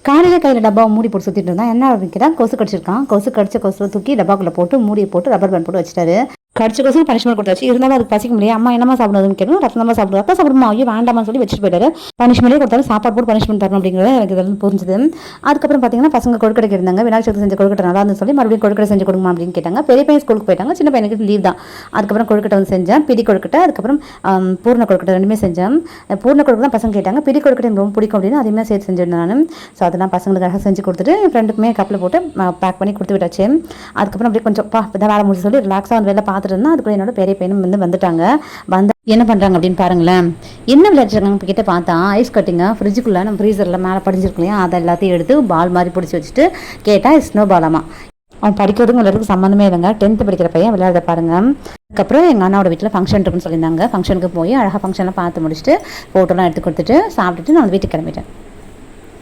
காலையில் கையில் டப்பாவை மூடி போட்டு சுற்றிட்டு இருந்தான். என்ன ஆரம்பிக்கிறான், கொசு கடிச்சிருக்கான். கொசு தூக்கி டப்பாக்குள்ளே போட்டு மூடியை போட்டு ரப்பர் பேண்ட் போட்டு வச்சுட்டாரு. கடிச்ச கொசு பனிஷ்மெண்ட் கொடுத்தாச்சு. இருந்தாலும் அதுக்கு பசிக்க முடியாது. அம்மா என்னமா சாப்பிடுறதுன்னு கேட்கணும். ரத்தம் தான் சாப்பிடுவோம். ரத்தம் சாப்பிடுமா, ஐயோ வேண்டாமான்னு சொல்லி வச்சுட்டு போயிட்டாரு. பனிஷ்மெண்ட்டே கொடுத்தாலும் சாப்பாடு போட்டு பனிஷ்மெண்ட் தரணும் அப்படிங்கிறது எனக்கு இதெல்லாம் புரிஞ்சுது. அதுக்கப்புறம் பார்த்தீங்கன்னா பசங்க கொழுக்கடை இருந்தாங்க. விநாயகர் சதுர்த்தி செஞ்ச கொழுக்கட்டை நல்லா இருந்து சொல்லி மறுபடியும் கொழுக்கடை செஞ்சு கொடுமா அப்படின்னு கேட்டாங்க. பெரிய பையன் ஸ்கூலுக்கு போயிட்டாங்க, சின்ன பையனுக்கு லீவ் தான். அதுக்கப்புறம் கொழுக்கட்டை வந்து செஞ்சேன், பிடி கொழுக்கட்டை. அதுக்கப்புறம் பூர்ண கொழுக்கட்டை ரெண்டுமே செஞ்சேன். பூர்ண கொழுக்கட்டை தான் பசங்க கேட்டாங்க. பிடி கொழுக்கட்டை எனக்கு ரொம்ப பிடிக்கும் அப்படின்னு அதையுமே சேர்த்து செஞ்சிருந்தேன் நான். ஸோ அதெல்லாம் பசங்களுக்காக செஞ்சு கொடுத்துட்டு என் ஃப்ரெண்டுக்குமே கப்பில் போட்டு பேக் பண்ணி கொடுத்து விட்டாச்சு. அதுக்கப்புறம் அப்படியே கொஞ்சம் வேலை முடிச்சு சொல்லி ரிலாக்ஸாக வந்து வெளில பார்த்துட்டு இருந்தேன். அதுக்குள்ள என்னோட பெரிய பையனும் வந்துட்டாங்க. என்ன பண்ணுறாங்க அப்படின்னு பாருங்களேன். என்ன விளையாட்டுறாங்க கிட்ட பார்த்தா ஐஸ் கட்டிங்க ஃப்ரிட்ஜுக்குள்ளே நம்ம ஃப்ரீசரில் மேலே படிஞ்சிருக்கு இல்லையா, அதை எல்லாத்தையும் எடுத்து பால் மாதிரி பிடிச்சி வச்சுட்டு கேட்டால் ஸ்னோ பாலாமா. அவன் படிக்கிறதுக்கும் விளையாடுறதுக்கு சம்மந்தமே இல்லைங்க. 10th படிக்கிற பையன் விளையாட பாருங்க. அதுக்கப்புறம் எங்கள் அண்ணாவோட வீட்டில் ஃபங்க்ஷன் இருக்குன்னு சொல்லியிருந்தாங்க. ஃபங்க்ஷனுக்கு போய் அழகாக ஃபங்க்ஷன்லாம் பார்த்து முடிச்சுட்டு ஃபோட்டோலாம் எடுத்து கொடுத்துட்டு சாப்பிட்டுட்டு நான் வீட்டுக்கு கிளம்பிட்டேன்.